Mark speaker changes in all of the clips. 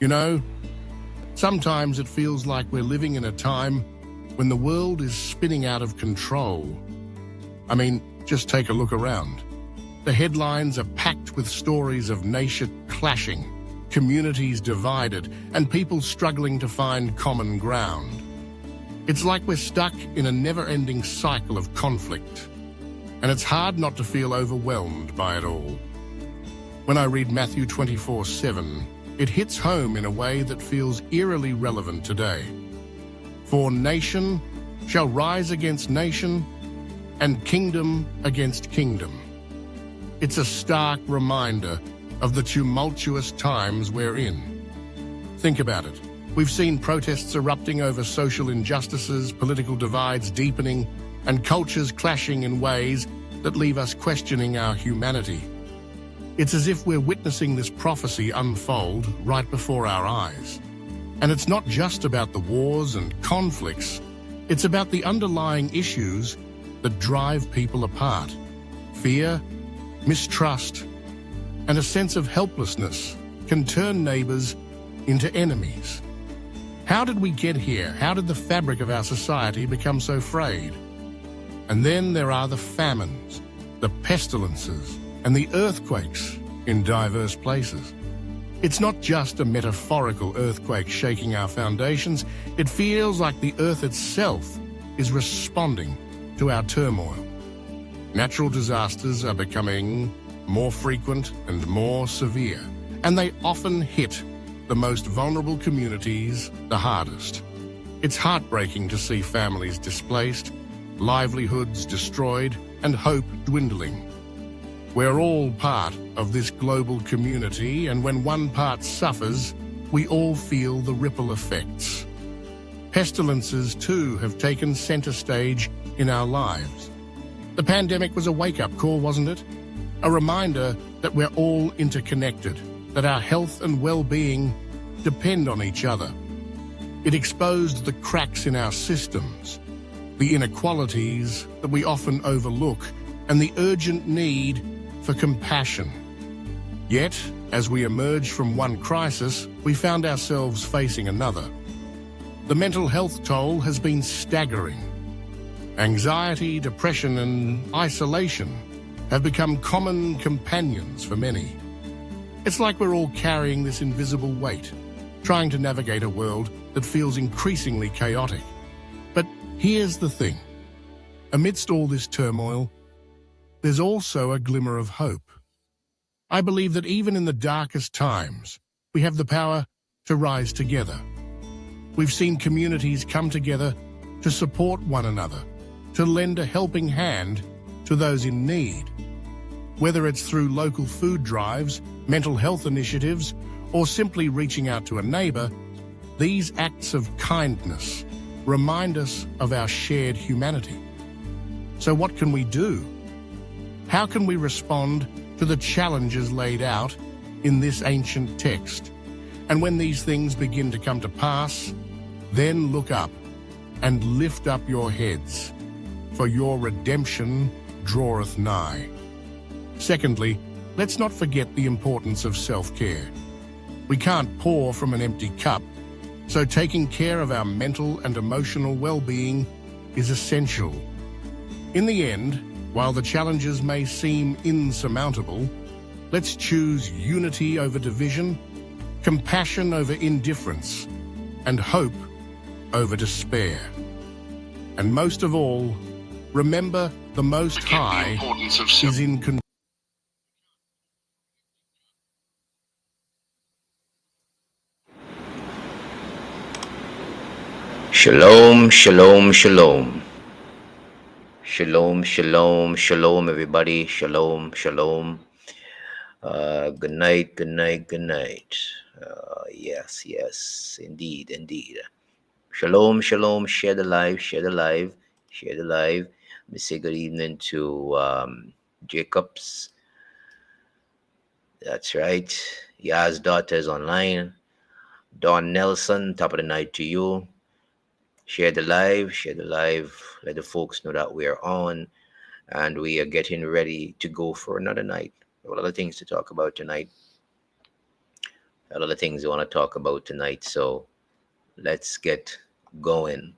Speaker 1: You know, sometimes it feels like we're living in a time when the world is spinning out of control. I mean, just take a look around. The headlines are packed with stories of nations clashing, communities divided, and people struggling to find common ground. It's like we're stuck in a never-ending cycle of conflict, and it's hard not to feel overwhelmed by it all. When I read Matthew 24:7, it hits home in a way that feels eerily relevant today. For nation shall rise against nation, and kingdom against kingdom. It's a stark reminder of the tumultuous times we're in. Think about it. We've seen protests erupting over social injustices, political divides deepening, and cultures clashing in ways that leave us questioning our humanity. It's as if we're witnessing this prophecy unfold right before our eyes. And it's not just about the wars and conflicts, it's about the underlying issues that drive people apart. Fear, mistrust, and a sense of helplessness can turn neighbors into enemies. How did we get here? How did the fabric of our society become so frayed? And then there are the famines, the pestilences, and the earthquakes in diverse places. It's not just a metaphorical earthquake shaking our foundations. It feels like the earth itself is responding to our turmoil. Natural disasters are becoming more frequent and more severe, and they often hit the most vulnerable communities the hardest. It's heartbreaking to see families displaced, livelihoods destroyed, and hope dwindling. We're all part of this global community, and when one part suffers, we all feel the ripple effects. Pestilences, too, have taken center stage in our lives. The pandemic was a wake-up call, wasn't it? A reminder that we're all interconnected, that our health and well-being depend on each other. It exposed the cracks in our systems, the inequalities that we often overlook, and the urgent need for compassion. Yet, as we emerged from one crisis, we found ourselves facing another. The mental health toll has been staggering. Anxiety, depression, and isolation have become common companions for many. It's like we're all carrying this invisible weight, trying to navigate a world that feels increasingly chaotic. But here's the thing. Amidst all this turmoil, there's also a glimmer of hope. I believe that even in the darkest times, we have the power to rise together. We've seen communities come together to support one another, to lend a helping hand to those in need. Whether it's through local food drives, mental health initiatives, or simply reaching out to a neighbor, these acts of kindness remind us of our shared humanity. So what can we do? How can we respond to the challenges laid out in this ancient text? And when these things begin to come to pass, then look up and lift up your heads, for your redemption draweth nigh. Secondly, let's not forget the importance of self-care. We can't pour from an empty cup, so taking care of our mental and emotional well-being is essential. In the end, while the challenges may seem insurmountable, let's choose unity over division, compassion over indifference, and hope over despair. And most of all, remember the Most High is in control.
Speaker 2: Shalom, shalom, shalom. Shalom, shalom, shalom, everybody. Shalom, shalom. Good night, good night, good night. Yes, yes, indeed, indeed. Shalom, shalom. Share the live, share the live, share the live. Let me say good evening to Jacobs. That's right. Yaz daughter is online. Don Nelson, top of the night to you. Share the live, share the live. Let the folks know that we are on and we are getting ready to go for another night. A lot of things to talk about tonight. A lot of things we want to talk about tonight. So let's get going.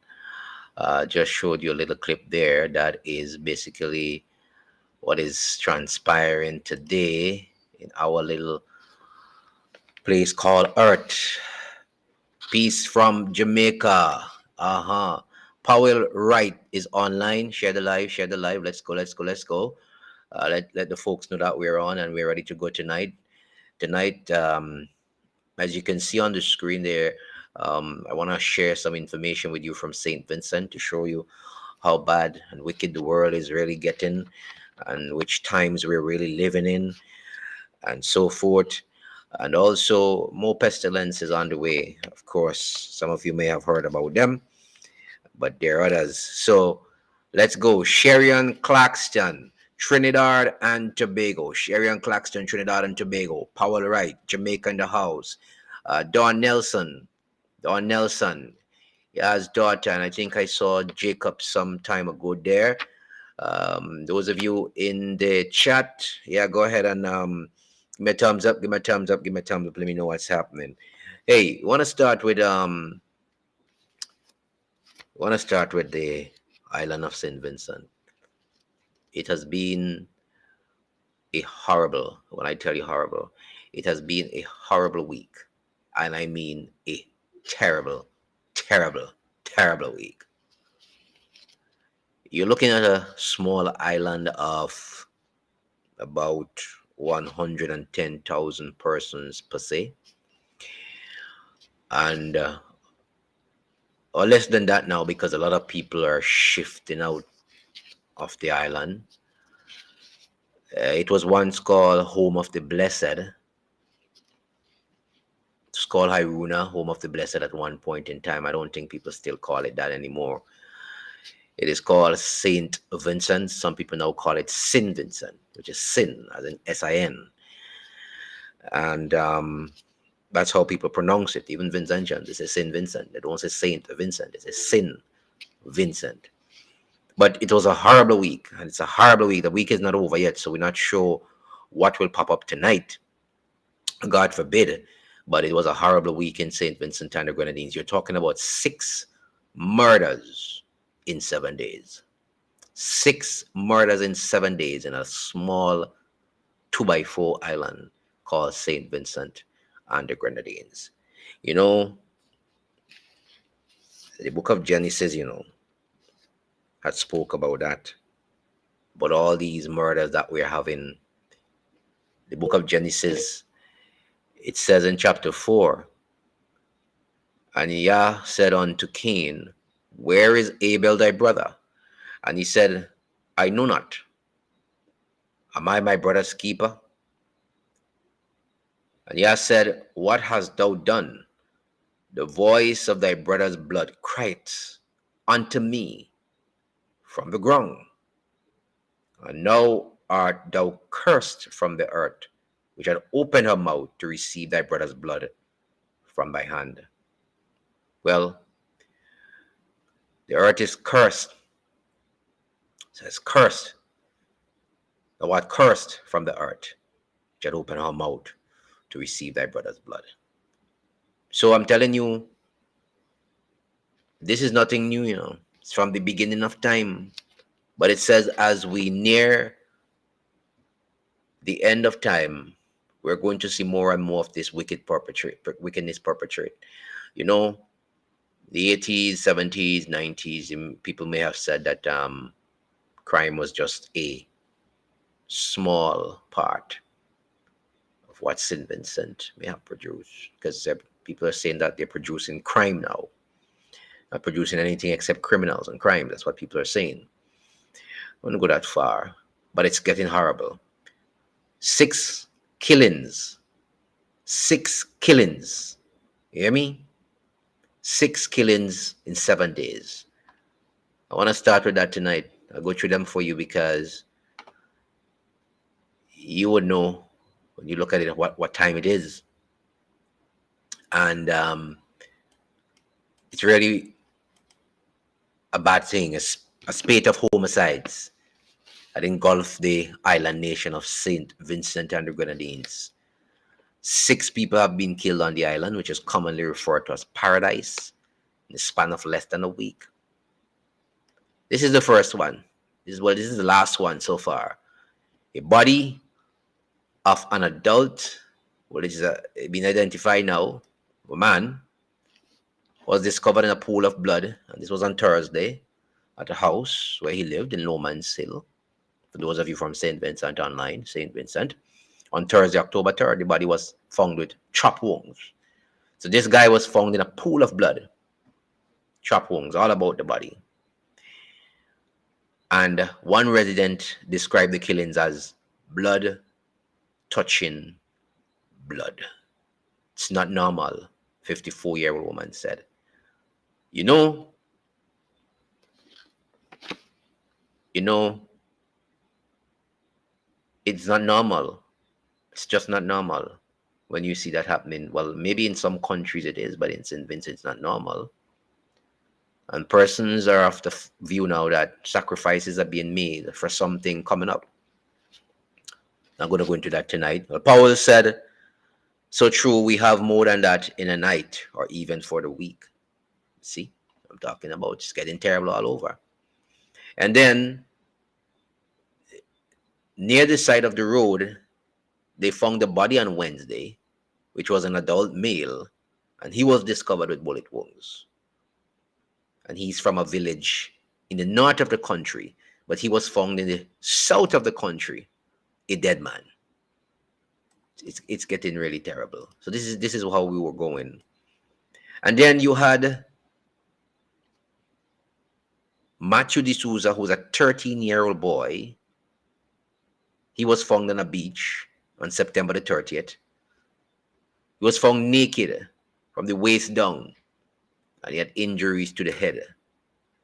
Speaker 2: Just showed you a little clip there that is basically what is transpiring today in our little place called Earth. Peace from Jamaica. Uh-huh. Powell Wright is online. Share the live, share the live. Let's go, let's go, let's go. Let the folks know that we're on and we're ready to go tonight. Tonight, as you can see on the screen there, I want to share some information with you from St. Vincent to show you how bad and wicked the world is really getting and which times we're really living in and so forth. And also, more pestilences on the way. Of course, some of you may have heard about them, but there are others. So let's go. Sherian Claxton, Trinidad and Tobago. Sherian Claxton, Trinidad and Tobago. Powell Wright, Jamaica in the house. Don Nelson. Don Nelson. He has daughter, and I think I saw Jacob some time ago there. Those of you in the chat, yeah, go ahead and give me a thumbs up, give me a thumbs up, give me a thumbs up. Let me know what's happening. Hey, you want to start with the island of Saint Vincent. It has been a horrible, when I tell you horrible, it has been a horrible week, and I mean a terrible, terrible, terrible week. You're looking at a small island of about 110,000 persons per se, and or less than that now because a lot of people are shifting out of the island. It was once called Home of the Blessed. It's called Hiruna, Home of the Blessed at one point in time. I don't think people still call it that anymore. It is called Saint Vincent. Some people now call it Sin Vincent, which is sin, as in S-I-N. And that's how people pronounce it. Even Vincentians, they say Saint Vincent. They don't say Saint Vincent. They say Sin Vincent. But it was a horrible week, and it's a horrible week. The week is not over yet, so we're not sure what will pop up tonight. God forbid. But it was a horrible week in St. Vincent and the Grenadines. You're talking about 6 murders in 7 days. 6 murders in 7 days in a small 2x4 island called St. Vincent and the Grenadines. You know, the book of Genesis, had spoke about that. But all these murders that we're having, the book of Genesis, it says in chapter 4, and Yah said unto Cain, where is Abel thy brother? And he said, I know not. Am I my brother's keeper? And Yah said, what hast thou done? The voice of thy brother's blood cried unto me from the ground. And now art thou cursed from the earth, which had opened her mouth to receive thy brother's blood from thy hand. Well, the earth is cursed. It says cursed. Thou art cursed from the earth, which had opened her mouth to receive thy brother's blood. So I'm telling you, this is nothing new, It's from the beginning of time. But it says as we near the end of time, we're going to see more and more of this wickedness perpetrate. The 80s, 70s, 90s, people may have said that crime was just a small part of what St. Vincent may have produced, because people are saying that they're producing crime now, not producing anything except criminals and crime. That's what people are saying. I wouldn't go that far, but it's getting horrible. 6 killings. 6 killings. You hear me? 6 killings in 7 days. I want to start with that tonight. I'll go through them for you because you would know when you look at it what time it is. And it's really a bad thing, a spate of homicides that engulf the island nation of St. Vincent and the Grenadines. 6 people have been killed on the island, which is commonly referred to as paradise, in the span of less than a week. This is the first one. This is the last one so far. A body of an adult, which is been identified now, a man, was discovered in a pool of blood. And this was on Thursday at a house where he lived in Lowman's Hill. For those of you from St. Vincent online, St. Vincent. On Thursday, October 3rd, the body was found with chop wounds. So this guy was found in a pool of blood. Chop wounds, all about the body. And one resident described the killings as blood touching blood. It's not normal, 54-year-old woman said. You know, it's not normal. It's just not normal when you see that happening. Well, maybe in some countries it is, but in St. Vincent it's not normal. And persons are of the view now that sacrifices are being made for something coming up. I'm going to go into that tonight. Well, Powell said, so true, we have more than that in a night or even for the week. See, I'm talking about it's getting terrible all over. And then near the side of the road, they found the body on Wednesday, which was an adult male, and he was discovered with bullet wounds. And he's from a village in the north of the country, but he was found in the south of the country, a dead man. It's getting really terrible. So this is how we were going. And then you had Matthew D'Souza, who's a 13-year-old boy. He was found on a beach on September the 30th. He was found naked from the waist down, and he had injuries to the head.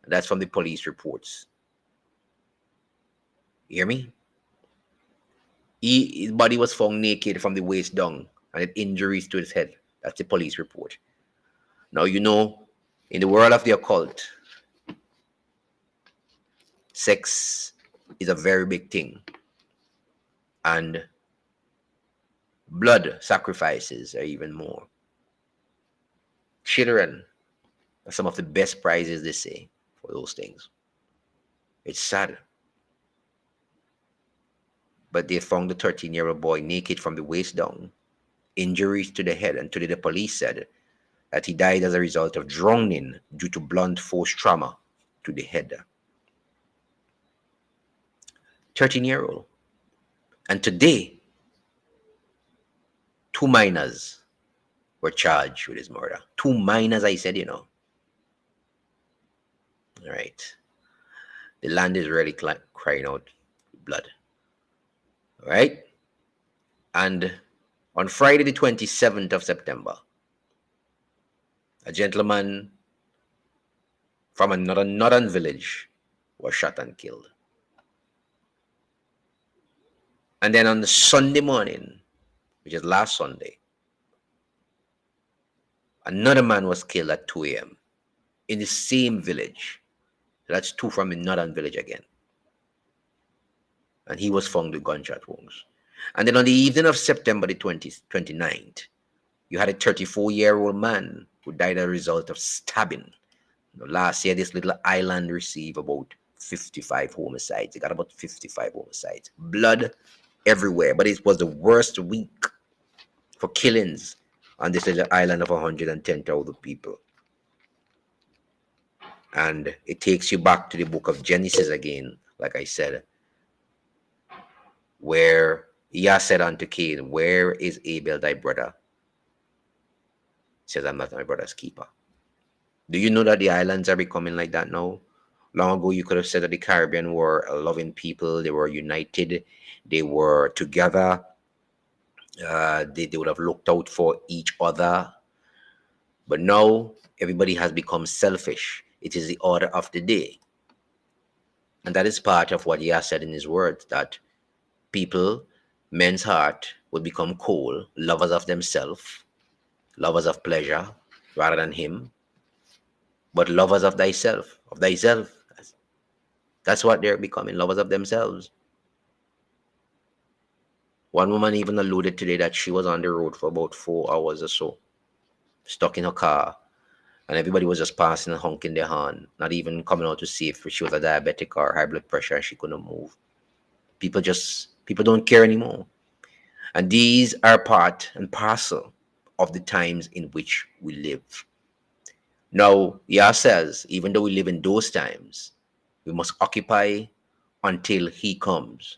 Speaker 2: And that's from the police reports. You hear me? His body was found naked from the waist down and had injuries to his head. That's the police report. Now, you know, in the world of the occult, sex is a very big thing. And blood sacrifices are even more. Children are some of the best prizes, they say, for those things. It's sad. But they found the 13-year-old boy naked from the waist down, injuries to the head, and today the police said that he died as a result of drowning due to blunt force trauma to the head. 13-year-old. And today, 2 minors were charged with his murder. 2 minors, I said, you know. All right. The land is really crying out blood. All right. And on Friday, the 27th of September, a gentleman from another northern village was shot and killed. And then on the Sunday morning, which is last Sunday, another man was killed at 2 a.m. in the same village. That's 2 from the northern village again. And he was found with gunshot wounds. And then on the evening of September the 29th, you had a 34-year-old man who died as a result of stabbing. You know, last year, this little island received about 55 homicides. It got about 55 homicides. Blood everywhere. But it was the worst week for killings on this little island of 110,000 people. And it takes you back to the book of Genesis again, like I said, where Yah said unto Cain, where is Abel thy brother? He says, I'm not my brother's keeper. Do you know that the islands are becoming like that now? Long ago, you could have said that the Caribbean were loving people. They were united. They were together. They would have looked out for each other. But now, everybody has become selfish. It is the order of the day. And that is part of what Yah said in his words, that people, men's heart, will become cold, lovers of themselves, lovers of pleasure, rather than him, but lovers of thyself, of thyself. That's what they're becoming, lovers of themselves. One woman even alluded today that she was on the road for about 4 hours or so, stuck in her car, and everybody was just passing and honking their horn, not even coming out to see if she was a diabetic or high blood pressure and she couldn't move. People don't care anymore. And these are part and parcel of the times in which we live. Now, Yah says, even though we live in those times, we must occupy until He comes.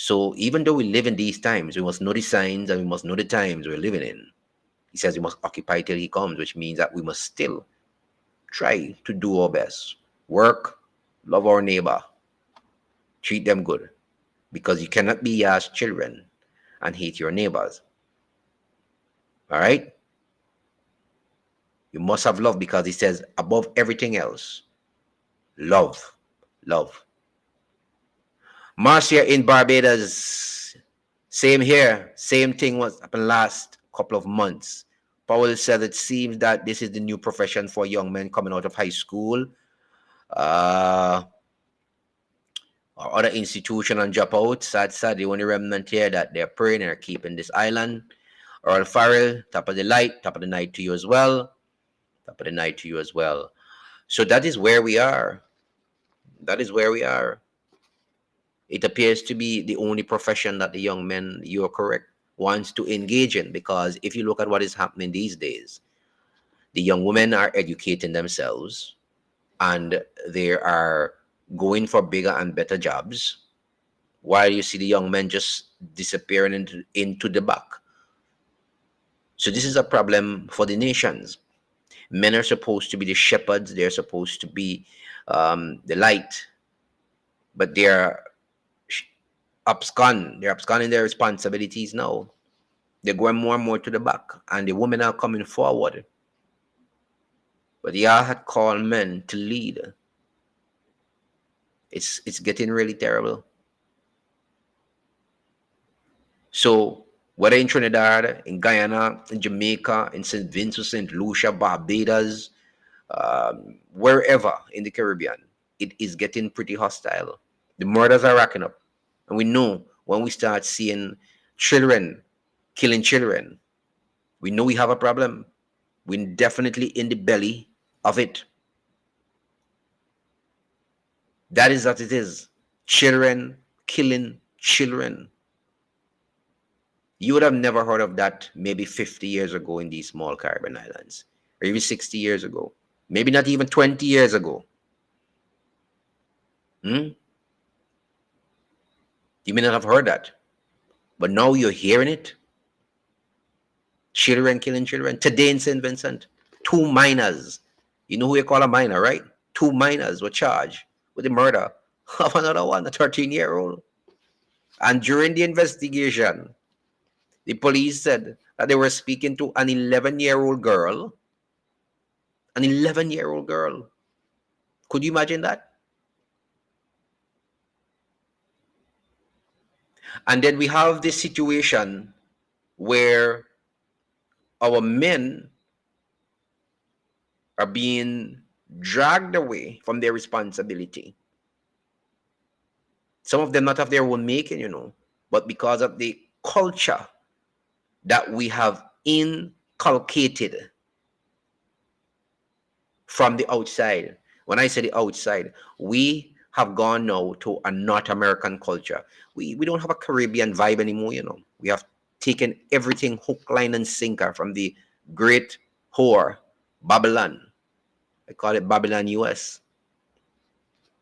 Speaker 2: So, even though we live in these times, we must know the signs and we must know the times we're living in. He says we must occupy till He comes, which means that we must still try to do our best. Work, love our neighbor, treat them good. Because you cannot be Yah's children and hate your neighbors. All right? You must have love because He says, above everything else, love. Love. Marcia in Barbados, same here. Same thing was happened last couple of months. Powell said it seems that this is the new profession for young men coming out of high school or other institution and drop out. Sad, the only remnant here that they're praying and are keeping this island. Earl Farrell, top of the light, top of the night to you as well. Top of the night to you as well. So that is where we are. That is where we are. It appears to be the only profession that the young men, you're correct, wants to engage in, because if you look at what is happening these days, the young women are educating themselves and they are going for bigger and better jobs, while you see the young men just disappearing into the back. So this is a problem for the nations. Men are supposed to be the shepherds, they're supposed to be the light, but they're absconding their responsibilities now. They're going more and more to the back, and the women are coming forward. But Yah had called men to lead. It's getting really terrible. So whether in Trinidad, in Guyana, in Jamaica, in St. Vincent, St. Lucia, Barbados, wherever in the Caribbean, it is getting pretty hostile. The murders are racking up. And we know when we start seeing children killing children, we know we have a problem. We're definitely in the belly of it. That is what it is. Children killing children. You would have never heard of that maybe 50 years ago in these small Caribbean islands, or even 60 years ago, maybe not even 20 years ago. You may not have heard that, but now you're hearing it. Children killing children. Today in St. Vincent, 2 minors. You know who you call a minor, right? 2 minors were charged with the murder of another one, a 13-year-old. And during the investigation, the police said that they were speaking to an 11-year-old girl. An 11-year-old girl. Could you imagine that? And then we have this situation where our men are being dragged away from their responsibility. Some of them not of their own making, but because of the culture that we have inculcated from the outside. When I say the outside, we have gone now to a North American culture. We don't have a Caribbean vibe anymore, We have taken everything hook, line, and sinker from the great whore, Babylon. I call it Babylon US.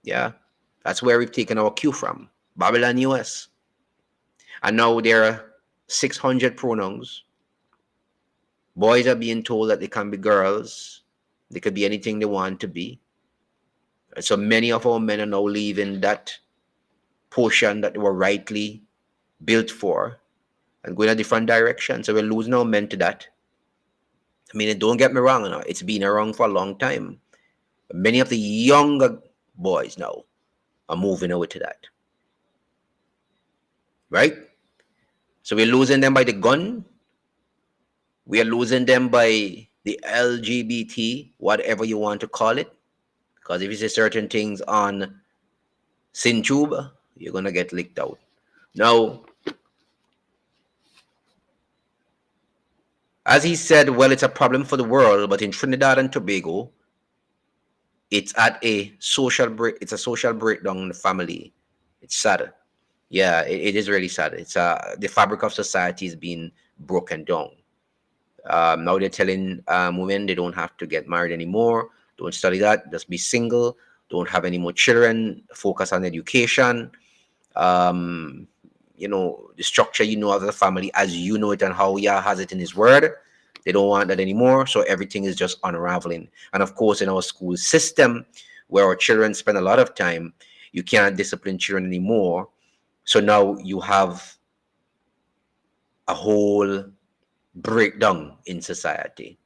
Speaker 2: Yeah, that's where we've taken our cue from, Babylon US. And now there are 600 pronouns. Boys are being told that they can be girls. They could be anything they want to be. And so many of our men are now leaving that portion that they were rightly built for and going a different direction. So we're losing our men to that. I mean, don't get me wrong, it's been around for a long time. But many of the younger boys now are moving over to that. Right? So we're losing them by the gun. We are losing them by the LGBT, whatever you want to call it. Because if you say certain things on SynTube, you're going to get licked out. Now, As he said, well, it's a problem for the world, but in Trinidad and Tobago, it's at a social break. It's a social breakdown in the family. It's sad. Yeah, it is really sad. It's the fabric of society is being broken down. Now they're telling women they don't have to get married anymore. Don't study that. Just be single. Don't have any more children. Focus on education. Um, the structure of the family as you know it and how Yah has it in His Word. They don't want that anymore. So everything is just unraveling. And of course, in our school system, where our children spend a lot of time, you can't discipline children anymore. So now you have a whole breakdown in society.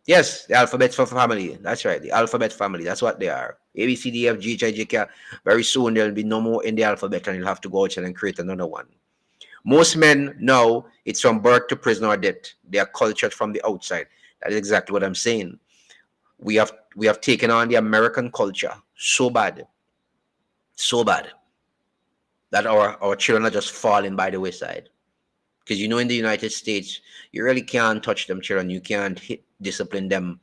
Speaker 2: Yes, the alphabet for family. That's right. The alphabet family. That's what they are. A, B, C, D, F, G, H, I, J, K. Very soon there'll be no more in the alphabet and you'll have to go out and create another one. Most men know it's from birth to prison or death. They are cultured from the outside. That is exactly what I'm saying. We have taken on the American culture so bad that our children are just falling by the wayside. Because in the United States, you really can't touch them children. You can't discipline them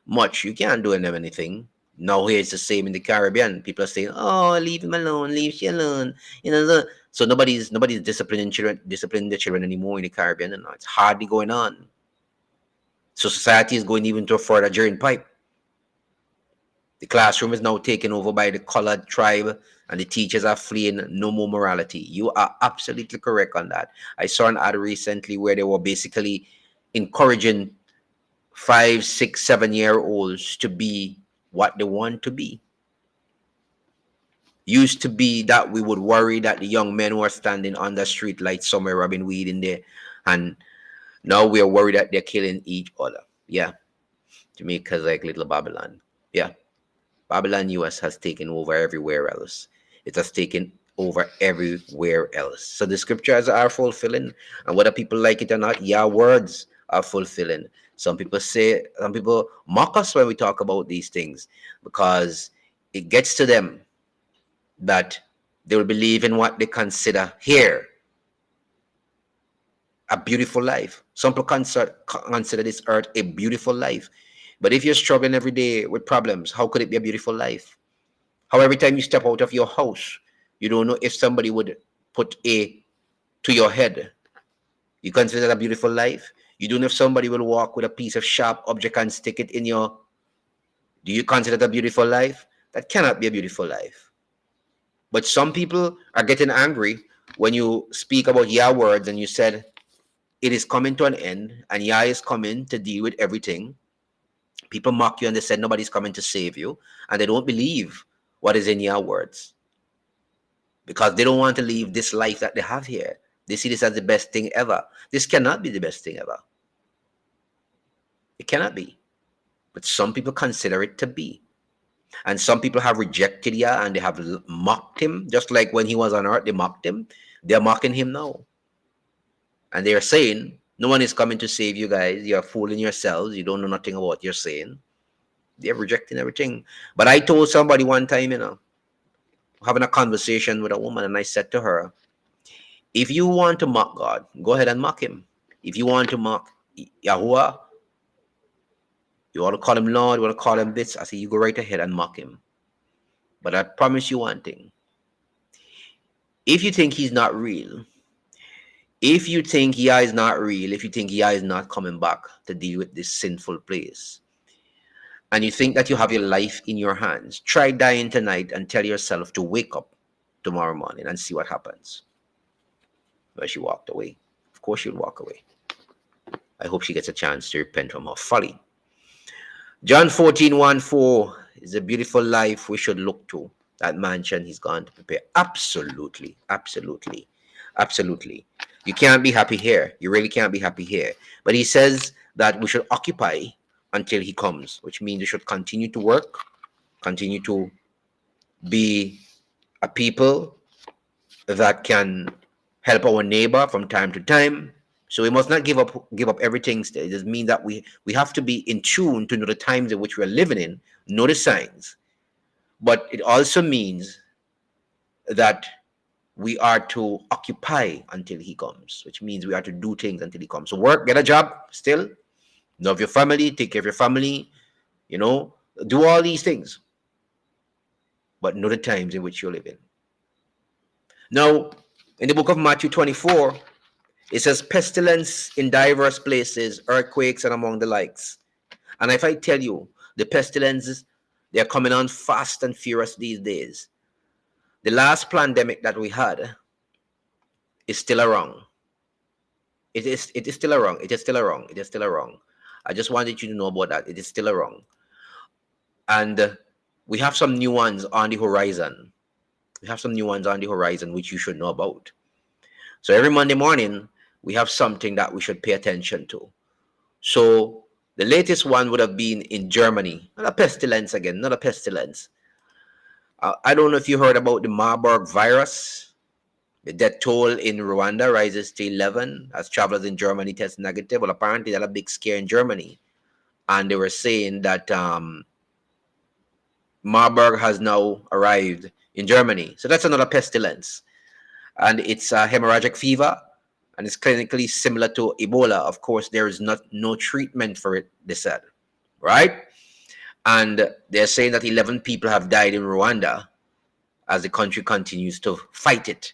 Speaker 2: much. You can't do them anything. Now here it's the same in the Caribbean. People are saying, "Oh, leave him alone, leave she alone." So nobody's disciplining the children anymore in the Caribbean, and it's hardly going on. So society is going even to a further drain pipe. The classroom is now taken over by the colored tribe, and the teachers are fleeing no more morality. You are absolutely correct on that. I saw an ad recently where they were basically encouraging 5, 6, 7-year-olds to be what they want to be. Used to be that we would worry that the young men were standing on the street light somewhere rubbing weed in there, and now we are worried that they're killing each other. Yeah, Jamaica's like little Babylon. Yeah, Babylon US has taken over everywhere else. It has taken over everywhere else. So the scriptures are fulfilling, and whether people like it or not, yeah, words are fulfilling. Some people mock us when we talk about these things because it gets to them that they will believe in what they consider here a beautiful life. Some people consider this earth a beautiful life. But if you're struggling every day with problems, how could it be a beautiful life? How every time you step out of your house, you don't know if somebody would put a to your head. You consider that a beautiful life? You don't know if somebody will walk with a piece of sharp object and stick it in your... Do you consider that a beautiful life? That cannot be a beautiful life. But some people are getting angry when you speak about Yah words and you said, it is coming to an end and Yah is coming to deal with everything. People mock you and they said nobody's coming to save you, and they don't believe what is in Yah words because they don't want to leave this life that they have here. They see this as the best thing ever. This cannot be the best thing ever. It cannot be. But some people consider it to be. And some people have rejected Yah and they have mocked him. Just like when he was on earth, they mocked him. They're mocking him now. And they're saying, no one is coming to save you guys. You're fooling yourselves. You don't know nothing about what you're saying. They're rejecting everything. But I told somebody one time, having a conversation with a woman, and I said to her, if you want to mock God, go ahead and mock him. If you want to mock Yahuwah, you want to call him Lord, you want to call him this, I say, you go right ahead and mock him. But I promise you one thing. If you think he's not real, if you think Yah is not real, if you think Yah is not coming back to deal with this sinful place, and you think that you have your life in your hands, try dying tonight and tell yourself to wake up tomorrow morning and see what happens. Well, she walked away. Of course she'll walk away. I hope she gets a chance to repent from her folly. John 14:1-4 is a beautiful life we should look to. That mansion he's gone to prepare. Absolutely, absolutely, absolutely. You can't be happy here. You really can't be happy here. But he says that we should occupy until he comes, which means we should continue to work, continue to be a people that can help our neighbor from time to time. So we must not give up everything. It does mean that we have to be in tune to know the times in which we're living in, know the signs. But it also means that we are to occupy until he comes, which means we are to do things until he comes. So work, get a job, still love your family, take care of your family, do all these things, but know the times in which you live in. Now, in the book of Matthew 24, it says pestilence in diverse places, earthquakes, and among the likes. And if I tell you, the pestilences, they're coming on fast and furious these days. The last pandemic that we had is still around. It is still around. It is still around. It is still around. I just wanted you to know about that. It is still around. And we have some new ones on the horizon. We have some new ones on the horizon which you should know about. So every Monday morning, we have something that we should pay attention to. So the latest one would have been in Germany. Not a pestilence again, not a pestilence. I don't know if you heard about the Marburg virus. The death toll in Rwanda rises to 11 as travelers in Germany test negative. Well, apparently that's a big scare in Germany. And they were saying that Marburg has now arrived in Germany. So that's another pestilence. And it's a hemorrhagic fever. And it's clinically similar to Ebola. Of course, there is no treatment for it, they said. Right? And they're saying that 11 people have died in Rwanda as the country continues to fight it.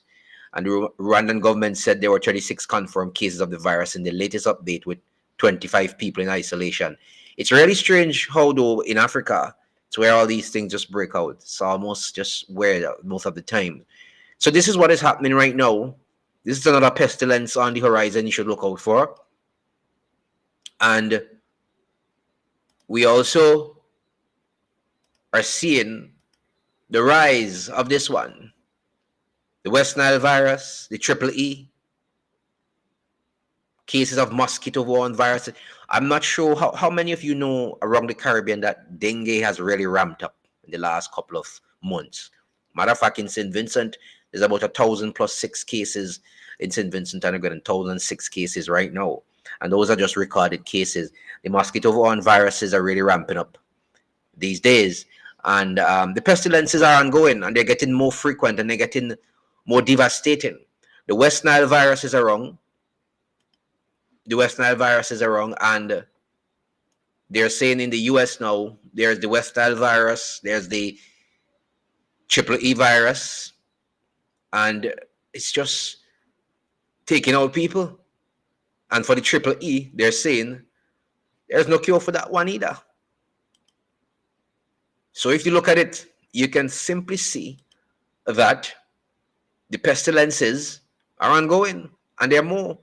Speaker 2: And the Rwandan government said there were 36 confirmed cases of the virus in the latest update, with 25 people in isolation. It's really strange how, though, in Africa, it's where all these things just break out. It's almost just where most of the time. So this is what is happening right now. This is another pestilence on the horizon you should look out for. And we also are seeing the rise of this one. The West Nile virus, the triple E, cases of mosquito-borne virus. I'm not sure how many of you know around the Caribbean that dengue has really ramped up in the last couple of months. Matter of fact, in St. Vincent, there's about 1,000+6 cases in St. Vincent and again 1,006 cases right now. And those are just recorded cases. The mosquito-borne viruses are really ramping up these days. And the pestilences are ongoing and they're getting more frequent and they're getting more devastating. The West Nile virus is around. The West Nile virus is around, and they're saying in the US now, there's the West Nile virus, there's the triple E virus, and it's just taking out people. And for the triple E, they're saying there's no cure for that one either. So if you look at it, you can simply see that the pestilences are ongoing, and there are more.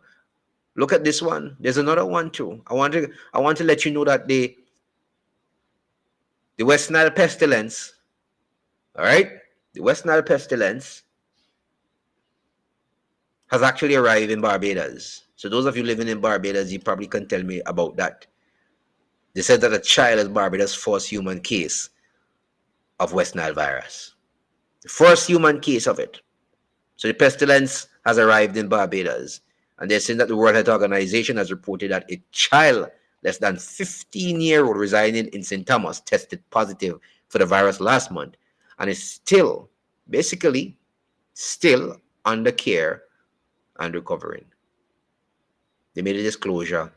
Speaker 2: Look at this one. There's another one too. I want to let you know that the West Nile pestilence, all right, the West Nile pestilence has actually arrived in Barbados. So those of you living in Barbados, you probably can tell me about that. They said that a child in Barbados' first human case of West Nile virus. The first human case of it. So the pestilence has arrived in Barbados. And they're saying that the World Health Organization has reported that a child less than 15-year-old residing in St. Thomas tested positive for the virus last month and is still, basically, still under care and recovering. They made a disclosure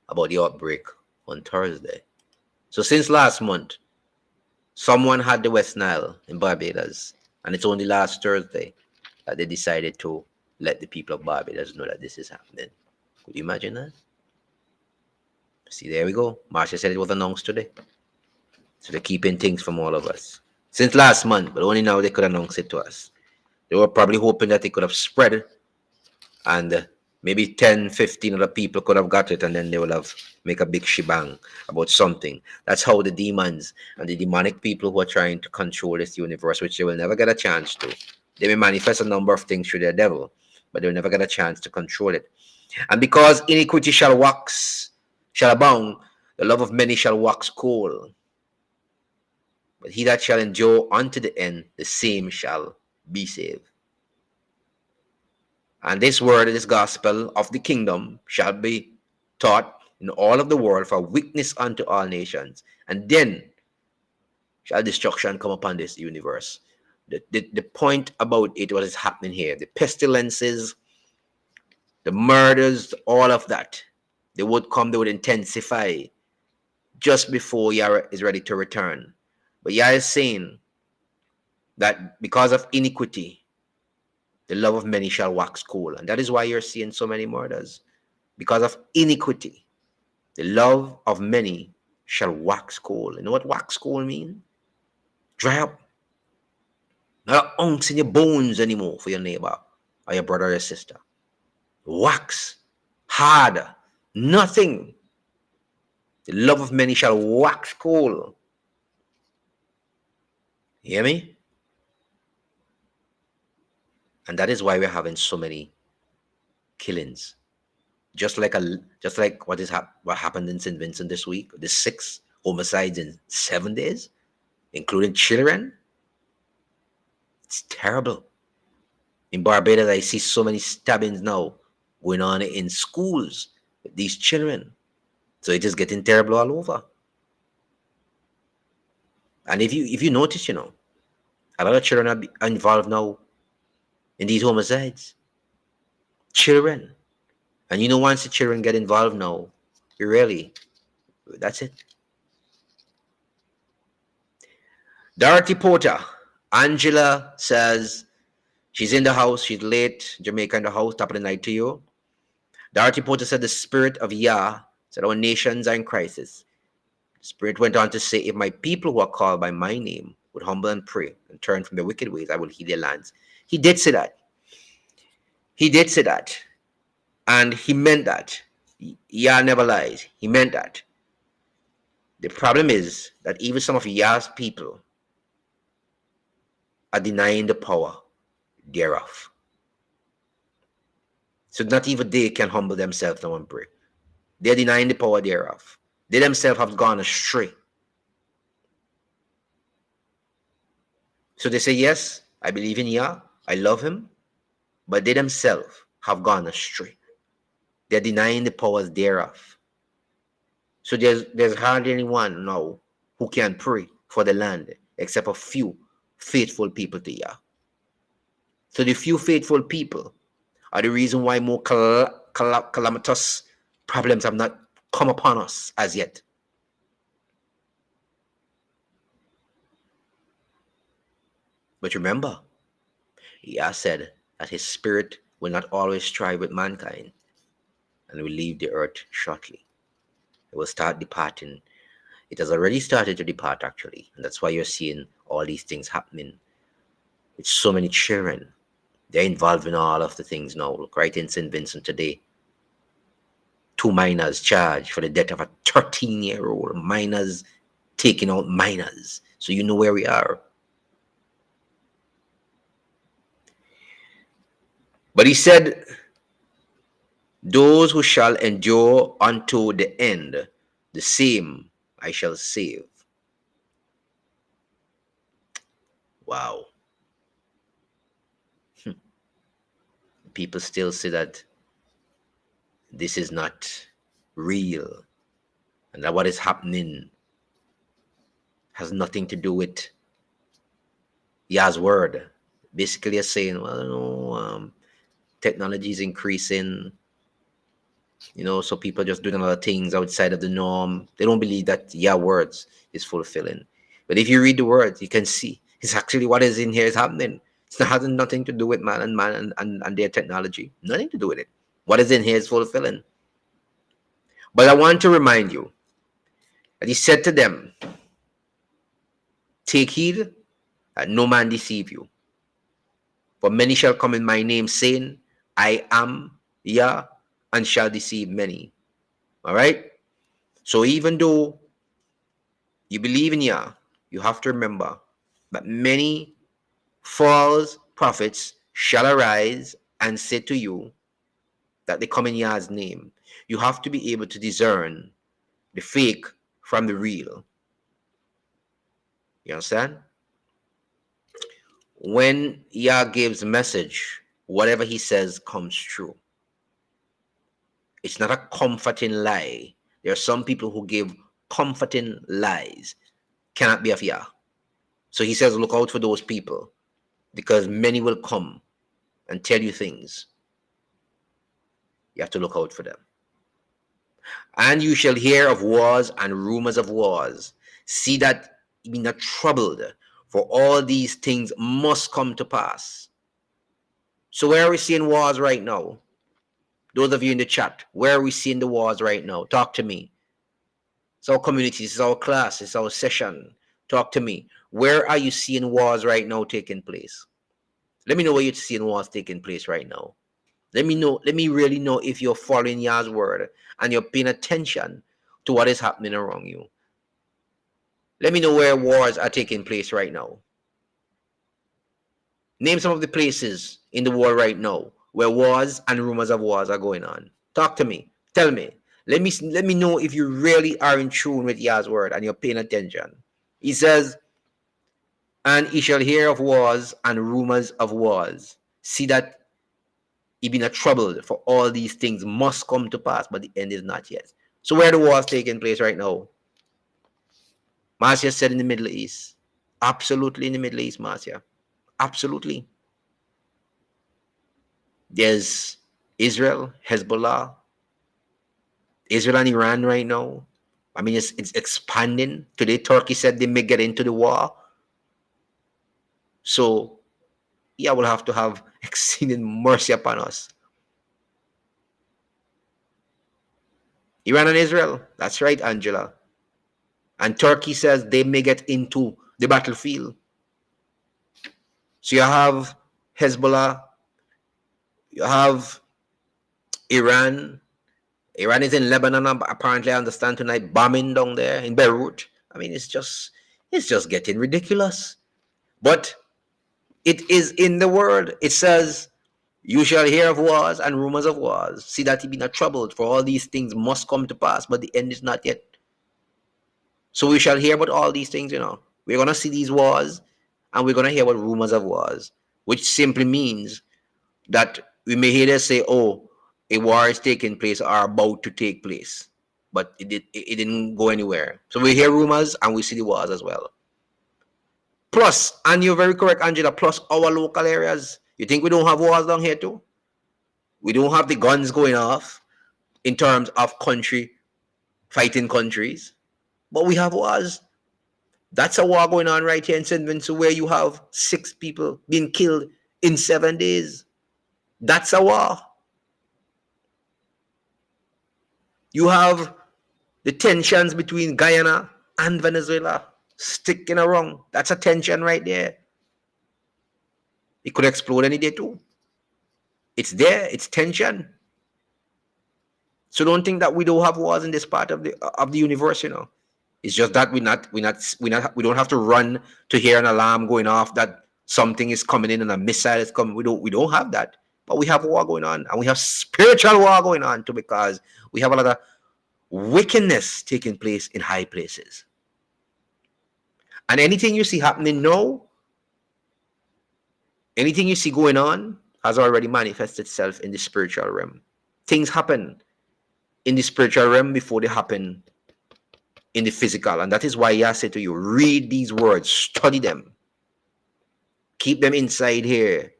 Speaker 2: about the outbreak on Thursday. So since last month, someone had the West Nile in Barbados, and it's only last Thursday that they decided to let the people of Barbados know that this is happening. Could you imagine that? See, there we go. Marsha said it was announced today. So they're keeping things from all of us. Since last month, but only now they could announce it to us. They were probably hoping that they could have spread and maybe 10, 15 other people could have got it, and then they will have make a big shebang about something. That's how the demons and the demonic people who are trying to control this universe, which they will never get a chance to. They may manifest a number of things through their devil, but they'll never get a chance to control it. And because iniquity shall abound, the love of many shall wax cold. But he that shall endure unto the end, the same shall be saved. And this word, this gospel of the kingdom shall be taught in all of the world for witness unto all nations. And then shall destruction come upon this universe. The point about it, what is happening here, the pestilences, the murders, all of that, they would come, they would intensify just before Yah is ready to return. But Yah is saying that because of iniquity, the love of many shall wax cold. And that is why you're seeing so many murders. Because of iniquity, the love of many shall wax cold. You know what wax cold means? Dry up. Not an ounce in your bones anymore for your neighbor or your brother or your sister. Wax. Hard. Nothing. The love of many shall wax cold. You hear me? And that is why we're having so many killings. Just like what happened in St. Vincent this week, the 6 homicides in 7 days, including children. It's terrible. In Barbados, I see so many stabbings now going on in schools with these children. So it is getting terrible all over. And if you notice, a lot of children are involved now in these homicides. Children. And once the children get involved now, that's it. Dorothy Porter. Angela says she's in the house. She's late. Jamaica in the house. Top of the night to you. Dorothy Porter said the spirit of Yah said our nations are in crisis. The spirit went on to say, if my people who are called by my name would humble and pray and turn from their wicked ways, I will heal their lands. He did say that. He did say that. And he meant that. Yah never lies. He meant that. The problem is that even some of Yah's people are denying the power thereof. So not even they can humble themselves now and pray. They're denying the power thereof. They themselves have gone astray. So they say, yes, I believe in Yah, I love him, but they themselves have gone astray. They're denying the powers thereof. So there's hardly anyone now who can pray for the land except a few faithful people to Yah. So the few faithful people are the reason why more calamitous problems have not come upon us as yet. But remember, Yah said that his spirit will not always strive with mankind and will leave the earth shortly. It will start departing. It has already started to depart, actually. And that's why you're seeing all these things happening. With so many children. They're involved in all of the things now. Look, right in St. Vincent today. 2 minors charged for the death of a 13-year-old. Minors taking out minors. So you know where we are. But he said, those who shall endure unto the end, the same I shall save. Wow. People still say that this is not real and that what is happening has nothing to do with Yah's word. Basically, you're saying, well, technology is increasing, so people are just doing a lot of things outside of the norm. They don't believe that Yah words is fulfilling. But if you read the words, you can see it's actually what is in here is happening. It has nothing to do with man and their technology. Nothing to do with it. What is in here is fulfilling. But I want to remind you that he said to them, take heed that no man deceive you. For many shall come in my name, saying, I am Yah, and shall deceive many. All right? So even though you believe in Yah, you have to remember that many false prophets shall arise and say to you that they come in Yah's name. You have to be able to discern the fake from the real. You understand? When Yah gives a message, whatever he says comes true. It's not a comforting lie. There are some people who give comforting lies. Cannot be of Yah. So he says, look out for those people. because many will come and tell you things. You have to look out for them. And you shall hear of wars and rumors of wars. See that ye be not troubled, for all these things must come to pass. So where are we seeing wars right now? Those of you in the chat, where are we seeing the wars right now? Talk to me. It's our community, it's our class, it's our session. Talk to me. Where are you seeing wars right now taking place? Let me know where you're seeing wars taking place right now. Let me know. Let me really know if you're following Yah's word and you're paying attention to what is happening around you. Let me know where wars are taking place right now. Name some of the places in the world right now where wars and rumors of wars are going on. Talk to me. Tell me. Let me know if you really are in tune with Yah's word and you're paying attention. He says, and ye shall hear of wars and rumors of wars. See that ye be not troubled, for all these things must come to pass, but the end is not yet. So where are the wars taking place right now? Marcia said in the Middle East. Absolutely in the Middle East, Marcia. Absolutely. There's Israel, Hezbollah, Israel and Iran right now. I mean, it's expanding. Today, Turkey said they may get into the war. So, yeah, we'll have to have exceeding mercy upon us. Iran and Israel. That's right, Angela. And Turkey says they may get into the battlefield. So you have Hezbollah, you have Iran. Iran is in Lebanon, apparently, I understand tonight, bombing down there in Beirut. I mean, it's just getting ridiculous. But it is in the word. It says, you shall hear of wars and rumors of wars. See that ye be not troubled, for all these things must come to pass, but the end is not yet. So we shall hear about all these things, We're going to see these wars, and we're going to hear about rumors of wars, which simply means that we may hear them say, oh, a war is taking place or about to take place. But it didn't go anywhere. So we hear rumors and we see the wars as well. Plus, and you're very correct, Angela, plus our local areas. You think we don't have wars down here too? We don't have the guns going off in terms of country fighting countries. But we have wars. That's a war going on right here in St. Vincent where you have 6 people being killed in 7 days. That's a war. You have the tensions between Guyana and Venezuela sticking around. That's a tension right there. It could explode any day too. It's there. It's tension. So don't think that we don't have wars in this part of the universe. It's just that we don't have to run to hear an alarm going off that something is coming in and a missile is coming. We don't have that. But we have war going on, and we have spiritual war going on too, because we have a lot of wickedness taking place in high places. And anything you see happening now, anything you see going on has already manifested itself in the spiritual realm. Things happen in the spiritual realm before they happen in the physical. And that is why I say to you, read these words, study them, keep them inside here,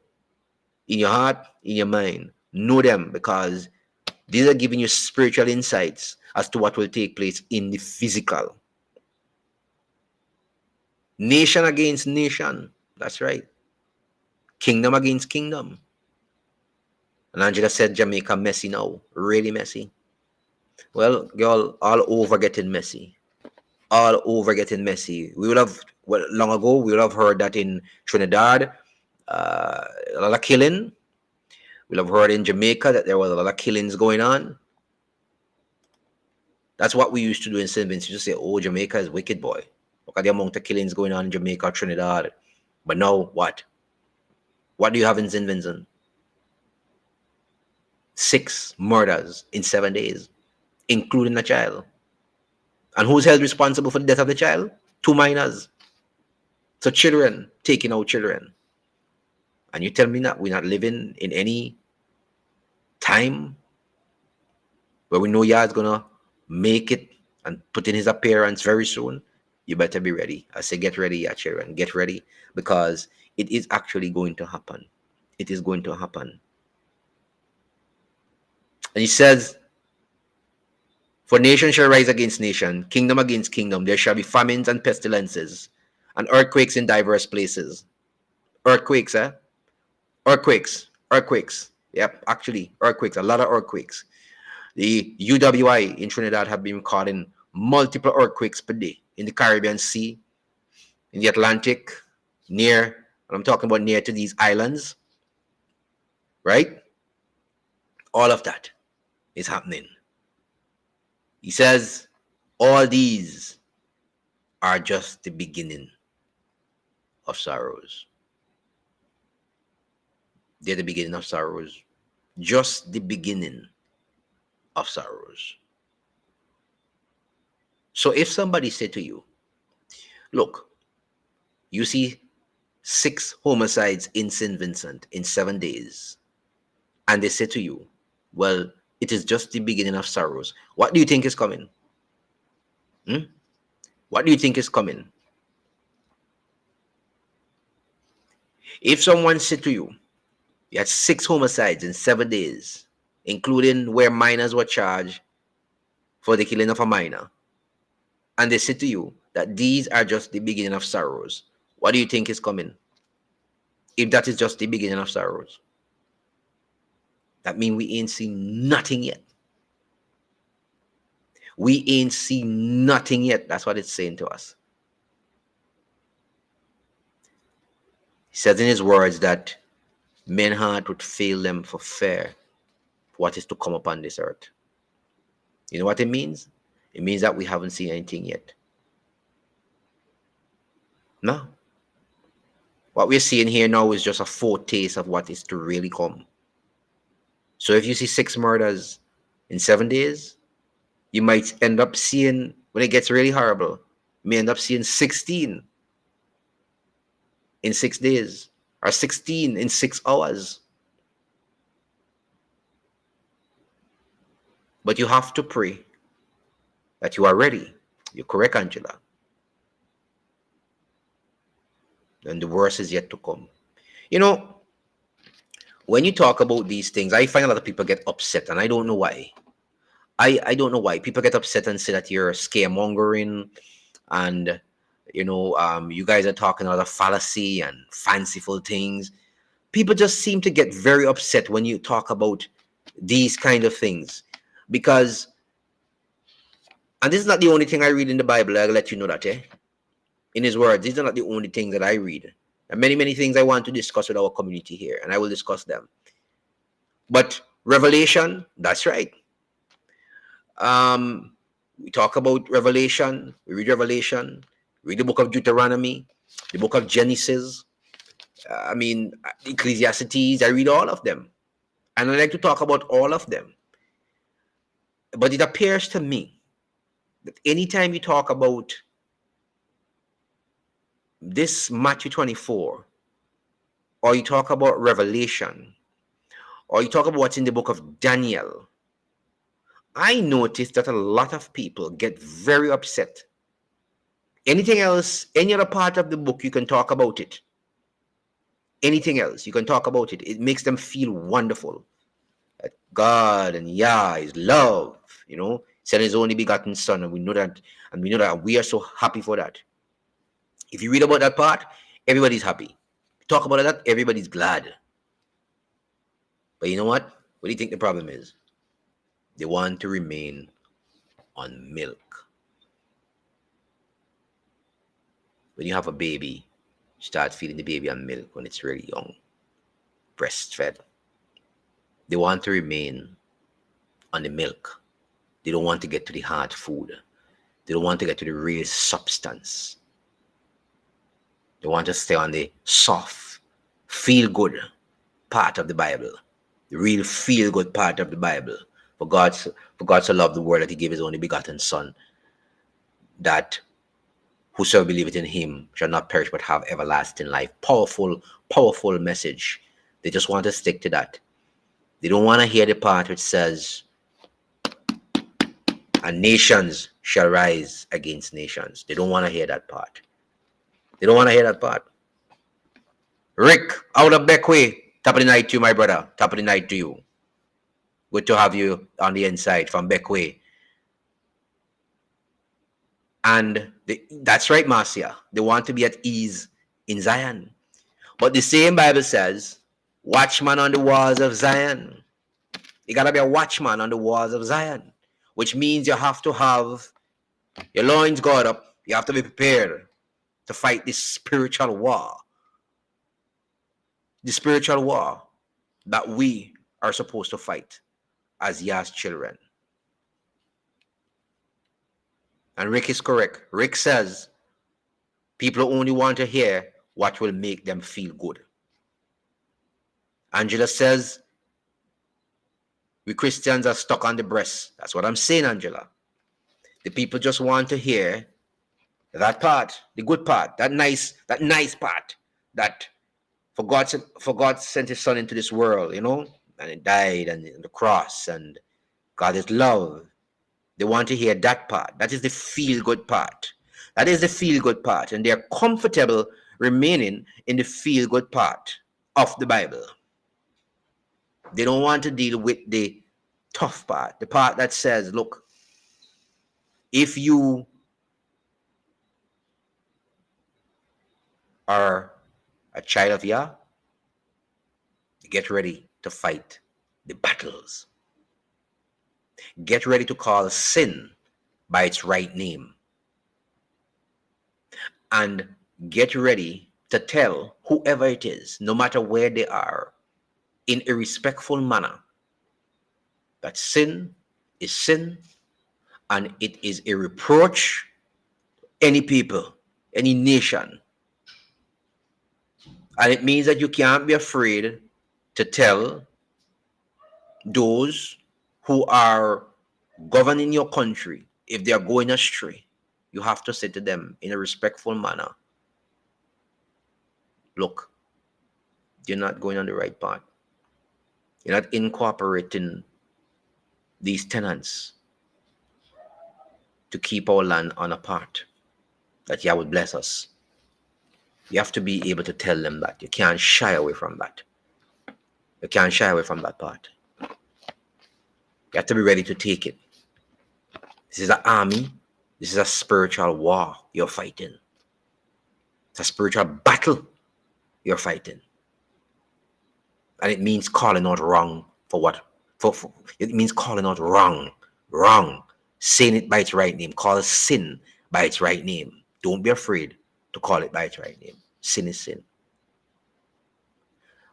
Speaker 2: in your heart, in your mind. Know them, because these are giving you spiritual insights as to what will take place in the physical. Nation against nation. That's right. Kingdom against kingdom. And Angela said Jamaica messy now. Really messy. Well, girl, all over getting messy. All over getting messy. We would have, long ago, we would have heard that in Trinidad, a lot of killing. We'll have heard in Jamaica that there was a lot of killings going on. That's what we used to do in St. Vincent. Just say, oh, Jamaica is wicked, boy. Look at the amount of killings going on in Jamaica, Trinidad. But now, what? What do you have in St. Vincent? 6 murders in 7 days, including a child. And who's held responsible for the death of the child? 2 minors. So children, taking out children. And you tell me that we're not living in any time where we know Yah's gonna make it and put in his appearance very soon. You better be ready. I say get ready, yeah, children. Get ready, because It is actually going to happen. It is going to happen. And he says, for nation shall rise against nation, kingdom against kingdom. There shall be famines and pestilences and earthquakes in diverse places. Earthquakes, eh? Earthquakes. Yep, actually, earthquakes. A lot of earthquakes. The UWI in Trinidad have been recording multiple earthquakes per day in the Caribbean Sea, in the Atlantic, near, and I'm talking about near to these islands, right? All of that is happening. He says, all these are just the beginning of sorrows. They're the beginning of sorrows. Just the beginning of sorrows. So if somebody said to you, look, you see 6 homicides in St. Vincent in 7 days, and they say to you, well, it is just the beginning of sorrows. What do you think is coming? What do you think is coming? If someone said to you, you had 6 homicides in 7 days, including where minors were charged for the killing of a minor, and they said to you that these are just the beginning of sorrows, what do you think is coming? If that is just the beginning of sorrows, that means we ain't seen nothing yet. We ain't seen nothing yet. That's what it's saying to us. He says in his words that men's heart would fail them for fear for what is to come upon this earth. You know what it means? It means that we haven't seen anything yet. No. What we're seeing here now is just a foretaste of what is to really come. So if you see 6 murders in 7 days, you might end up seeing, when it gets really horrible, you may end up seeing 16 in 6 days or 16 in 6 hours. But you have to pray that you are ready. You're correct, Angela. And the worst is yet to come. You know, when you talk about these things, I find a lot of people get upset, and I don't know why. I don't know why. People get upset and say that you're scaremongering, and you guys are talking a lot of fallacy and fanciful things. People just seem to get very upset when you talk about these kind of things, because, and this is not the only thing I read in the Bible. I'll let you know that, in his words, these are not the only things that I read. And many things I want to discuss with our community here, and I will discuss them. But Revelation, that's right. We talk about Revelation, we read Revelation, read the book of Deuteronomy, the book of Genesis, Ecclesiastes. I read all of them, and I like to talk about all of them. But it appears to me that anytime you talk about this Matthew 24, or you talk about Revelation, or you talk about what's in the book of Daniel, I noticed that a lot of people get very upset. Anything else, any other part of the book, you can talk about it. Anything else, you can talk about it. It makes them feel wonderful. That God and Yah is love, sent his only begotten son, and we know that, and we are so happy for that. If you read about that part, everybody's happy. Talk about that, everybody's glad. But you know what? What do you think the problem is? They want to remain on milk. When you have a baby, you start feeding the baby on milk when it's really young, breastfed. They want to remain on the milk. They don't want to get to the hard food. They don't want to get to the real substance. They want to stay on the soft, feel-good part of the Bible, the real feel-good part of the Bible. For God so loved the world that he gave his only begotten son, that whosoever believeth in him shall not perish but have everlasting life. Powerful, powerful message. They just want to stick to that. They don't want to hear the part which says, and nations shall rise against nations. They don't want to hear that part. They don't want to hear that part. Rick, out of Beckway. Top of the night to you, my brother. Top of the night to you. Good to have you on the inside from Beckway. And that's right, Marcia. They want to be at ease in Zion. But the same Bible says, watchman on the walls of Zion. You got to be a watchman on the walls of Zion, which means you have to have your loins guard up. You have to be prepared to fight this spiritual war. The spiritual war that we are supposed to fight as Yah's children. And Rick is correct. Rick says people only want to hear what will make them feel good. Angela says we Christians are stuck on the breast. That's what I'm saying, Angela. The people just want to hear that part, the good part, that nice part, that for God sent his son into this world, and he died and the cross, and God is love. They want to hear that part. That is the feel-good part. That is the feel-good part. And they're comfortable remaining in the feel-good part of the Bible. They don't want to deal with the tough part, the part that says, look, if you are a child of Yah, get ready to fight the battles. Get ready to call sin by its right name. And get ready to tell whoever it is, no matter where they are, in a respectful manner, that sin is sin and it is a reproach to any people, any nation. And it means that you can't be afraid to tell those who are governing your country if they are going astray. You have to say to them in a respectful manner, look, you're not going on the right path. You're not incorporating these tenants to keep our land on a path that Yah would bless us. You have to be able to tell them that. You can't shy away from that. You can't shy away from that part. You have to be ready to take it. This is an army. This is a spiritual war you're fighting. It's a spiritual battle you're fighting. And it means calling out wrong for what? It means calling out wrong. Saying it by its right name. Call sin by its right name. Don't be afraid to call it by its right name. Sin is sin.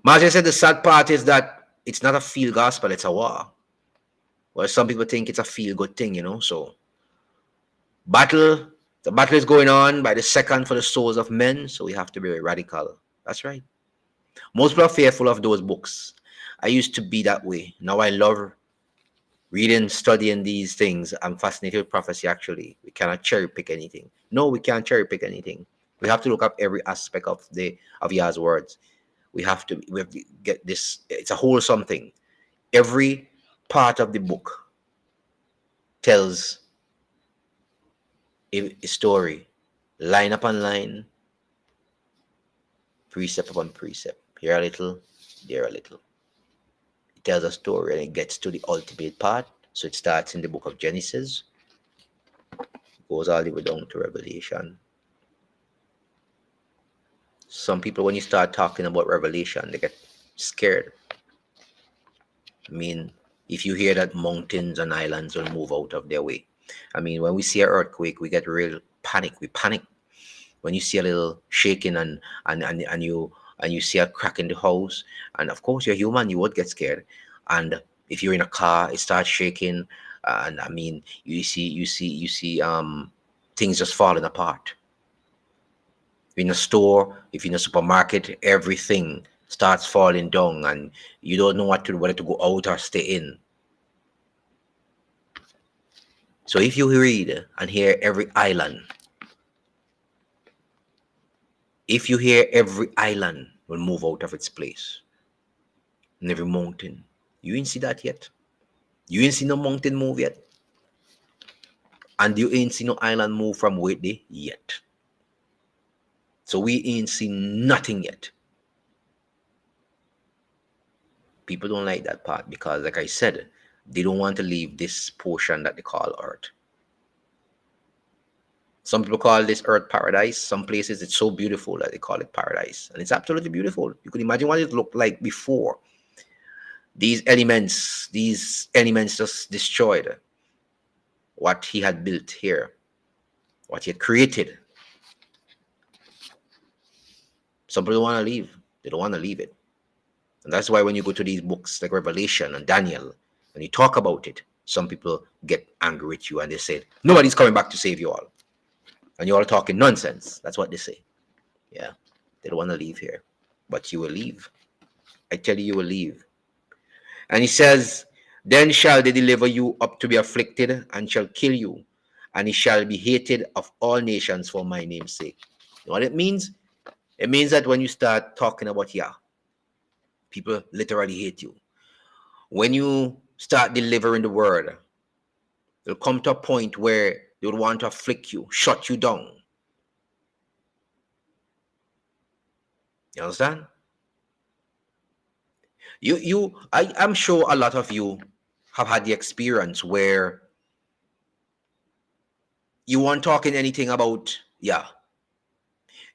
Speaker 2: Martin said the sad part is that it's not a feel gospel, it's a war. Well, some people think it's a feel good thing, so the battle is going on by the second for the souls of men, so we have to be very radical. That's right. Most people are fearful of those books. I used to be that way. Now I love reading, studying these things. I'm fascinated with prophecy, actually. We cannot cherry pick anything. No, we can't cherry pick anything. We have to look up every aspect of Yah's words. We have to get this. It's a wholesome thing. Every part of the book tells a story, line upon line, precept upon precept. Here a little, there a little. It tells a story and it gets to the ultimate part. So it starts in the book of Genesis, goes all the way down to Revelation. Some people, when you start talking about Revelation, they get scared. I mean, if you hear that mountains and islands will move out of their way. I mean, when we see an earthquake, we get real panic. We panic. When you see a little shaking and you see a crack in the house, and of course you're human, you would get scared. And if you're in a car, it starts shaking, and I mean, you see things just falling apart. In a store, if you're in a supermarket, everything starts falling down and you don't know what to do, whether to go out or stay in. So if you read and hear every island will move out of its place, and every mountain, you ain't see that yet. You ain't see no mountain move yet. And you ain't see no island move from where they yet. So we ain't seen nothing yet. People don't like that part because, like I said, they don't want to leave this portion that they call earth. Some people call this earth paradise. Some places it's so beautiful that they call it paradise. And it's absolutely beautiful. You could imagine what it looked like before. These elements just destroyed what he had built here, what he had created. Some people don't want to leave. They don't want to leave it. And that's why when you go to these books like Revelation and Daniel, and you talk about it, some people get angry with you and they say, nobody's coming back to save you all. And you're all talking nonsense. That's what they say. Yeah. They don't want to leave here. But you will leave. I tell you, you will leave. And he says, then shall they deliver you up to be afflicted and shall kill you. And he shall be hated of all nations for my name's sake. You know what it means? It means that when you start talking about Yah, people literally hate you. When you start delivering the word, it'll come to a point where they would want to afflict you, shut you down. You understand? I'm sure a lot of you have had the experience where you weren't talking anything about Yah.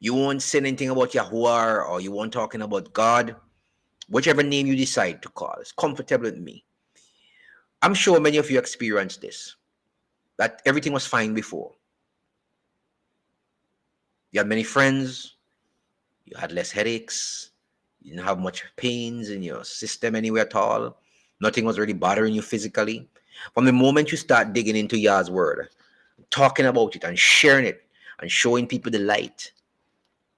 Speaker 2: You won't say anything about Yahuwah, or you weren't talking about God. Whichever name you decide to call, it's comfortable with me. I'm sure many of you experienced this, that everything was fine before. You had many friends, you had less headaches, you didn't have much pains in your system anywhere at all. Nothing was really bothering you physically. From the moment you start digging into Yah's word, talking about it and sharing it and showing people the light,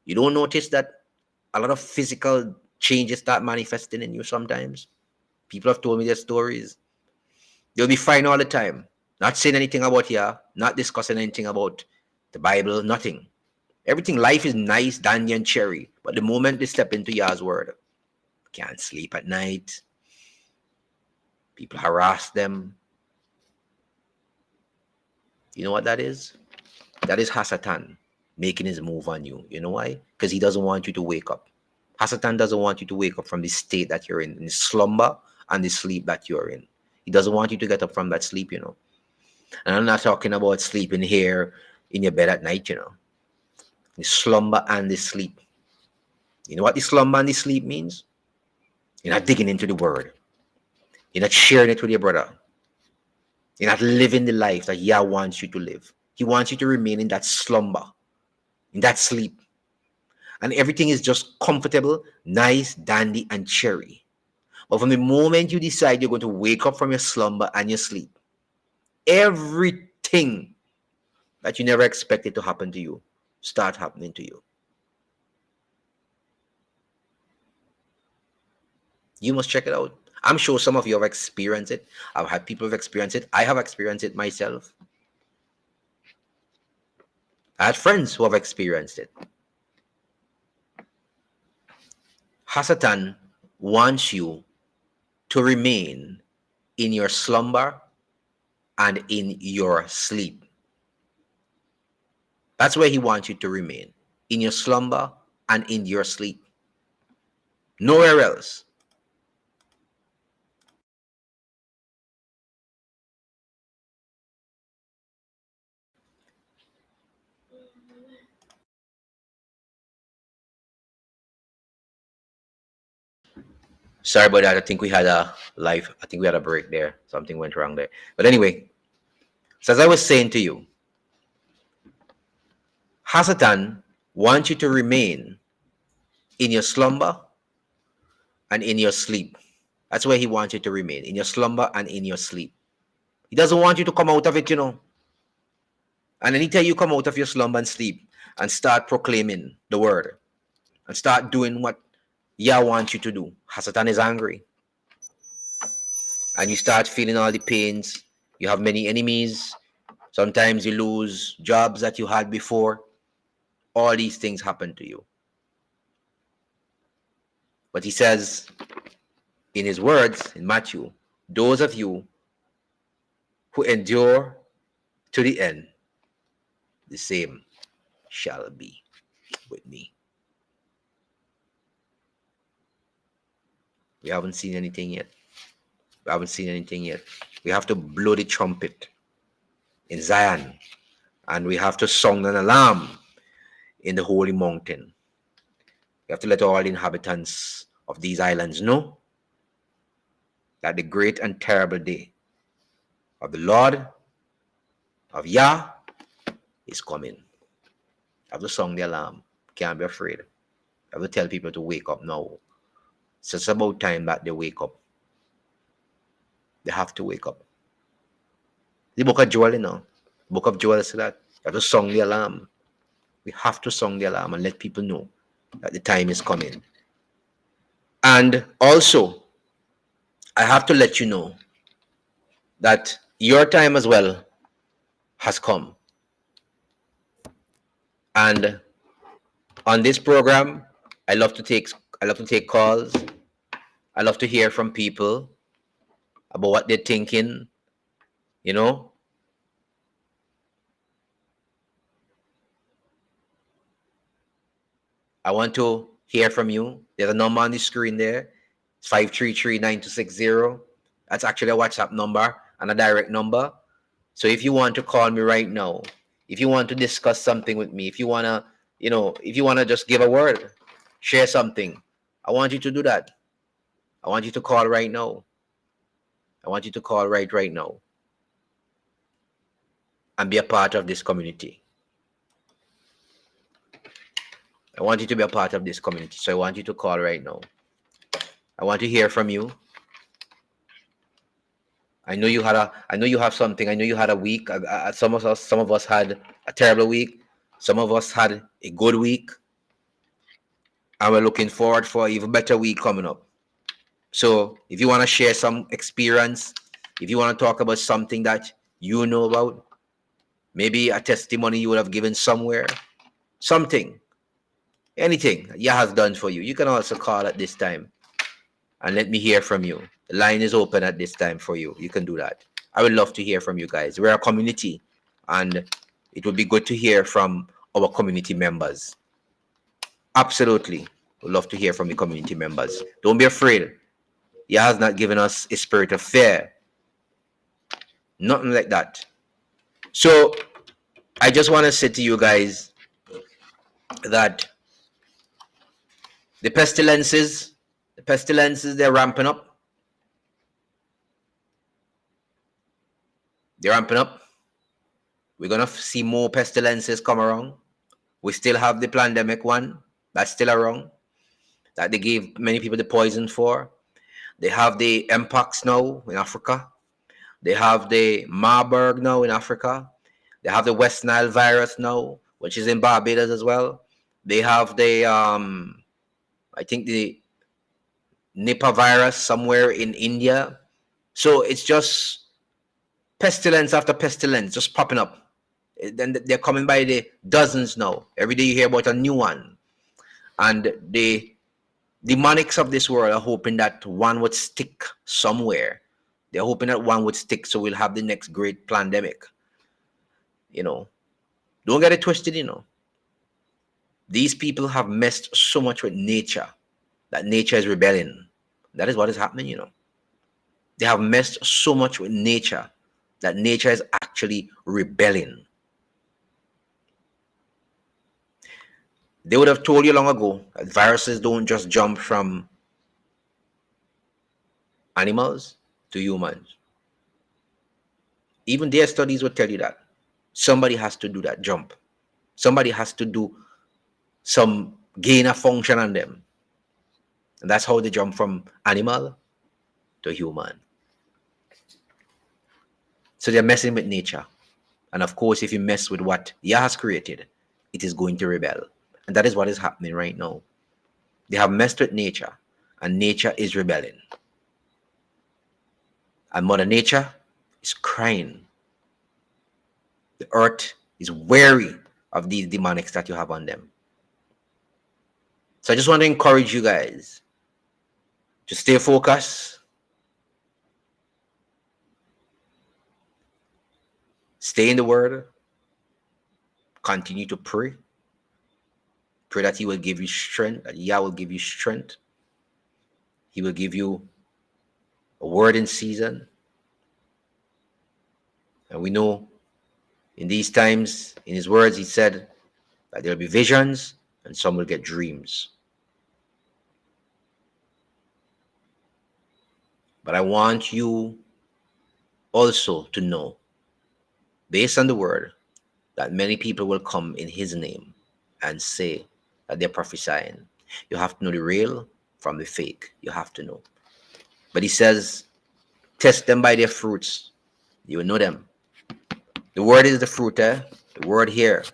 Speaker 2: you don't notice that a lot of physical changes start manifesting in you sometimes. People have told me their stories. They'll be fine all the time, not saying anything about Yah, not discussing anything about the Bible, nothing. Everything, life is nice, dandy, and cherry. But the moment they step into Yah's word, can't sleep at night. People harass them. You know what that is? That is Hasatan making his move on you. You know why? Because he doesn't want you to wake up. Hasatan doesn't want you to wake up from the state that you're in the slumber and the sleep that you're in. He doesn't want you to get up from that sleep, you know. And I'm not talking about sleeping here in your bed at night, you know. The slumber and the sleep. You know what the slumber and the sleep means? You're not digging into the word. You're not sharing it with your brother. You're not living the life that Yah wants you to live. He wants you to remain in that slumber, in that sleep. And everything is just comfortable, nice, dandy, and cherry. But from the moment you decide you're going to wake up from your slumber and your sleep, everything that you never expected to happen to you start happening to you. You must check it out. I'm sure some of you have experienced it. I've had people have experienced it. I have experienced it myself. I had friends who have experienced it. Hasatan wants you to remain in your slumber and in your sleep. That's where he wants you to remain, in your slumber and in your sleep. Nowhere else. Sorry about that. I think we had a break there. Something went wrong there. But anyway, so as I was saying to you, Hasatan wants you to remain in your slumber and in your sleep. That's where he wants you to remain, in your slumber and in your sleep. He doesn't want you to come out of it, you know. And anytime you come out of your slumber and sleep and start proclaiming the word and start doing what Yah wants you to do, Hasatan is angry. And you start feeling all the pains. You have many enemies. Sometimes you lose jobs that you had before. All these things happen to you. But he says in his words in Matthew, those of you who endure to the end, the same shall be with me. We haven't seen anything yet. We haven't seen anything yet. We have to blow the trumpet in Zion, and we have to sound an alarm in the holy mountain. We have to let all inhabitants of these islands know that the great and terrible day of the Lord, of Yah, is coming. I have to sound the alarm. Can't be afraid. I have to tell people to wake up now. So it's about time that they wake up. They have to wake up. The book of Joel, book of Joel said that. You have to sound the alarm. We have to sound the alarm and let people know that the time is coming. And also, I have to let you know that your time as well has come. And on this program, I love to take calls. I love to hear from people about what they're thinking, I want to hear from you. There's a number on the screen there. It's 533-9260. That's actually a WhatsApp number and a direct number. So if you want to call me right now, if you want to discuss something with me, if you want to just give a word, share something, I want you to do that. I want you to call right now. I want you to call right now and be a part of this community. I want you to be a part of this community. So I want you to call right now. I want to hear from you. I know you have something. I know you had a week. Some of us had a terrible week. Some of us had a good week. And we're looking forward for an even better week coming up. So if you want to share some experience, if you want to talk about something that you know about, maybe a testimony you would have given somewhere, something, anything Yah has done for you, you can also call at this time and let me hear from you. The line is open at this time for you. You can do that. I would love to hear from you guys. We're a community, and it would be good to hear from our community members. Absolutely. We'd love to hear from the community members. Don't be afraid. Yah has not given us a spirit of fear. Nothing like that. So I just want to say to you guys that the pestilences, they're ramping up. They're ramping up. We're going to see more pestilences come around. We still have the pandemic one that's still around, that they gave many people the poison for. They have the mpox now in Africa. They have the Marburg now in Africa. They have the West Nile virus now, which is in Barbados as well. They have the, I think the Nipah virus somewhere in India. So it's just pestilence after pestilence just popping up. Then they're coming by the dozens now. Every day you hear about a new one. And the demonics of this world are hoping that one would stick somewhere. They're hoping that one would stick so we'll have the next great pandemic. Don't get it twisted, These people have messed so much with nature that nature is rebelling. That is what is happening, They have messed so much with nature that nature is actually rebelling. They would have told you long ago that viruses don't just jump from animals to humans. Even their studies would tell you that. Somebody has to do that jump. Somebody has to do some gain of function on them. And that's how they jump from animal to human. So they're messing with nature. And of course, if you mess with what Yah has created, it is going to rebel. And that is what is happening right now. They have messed with nature, and nature is rebelling. And Mother Nature is crying. The earth is wary of these demonics that you have on them. So I just want to encourage you guys to stay focused, stay in the Word, continue to pray. Pray that He will give you strength, that Yah will give you strength. He will give you a word in season. And we know in these times, in his words, he said that there'll be visions and some will get dreams. But I want you also to know, based on the word, that many people will come in his name and say that they're prophesying. You have to know the real from the fake. You have to know. But he says, test them by their fruits. You will know them. The word is the fruit, eh? The word here.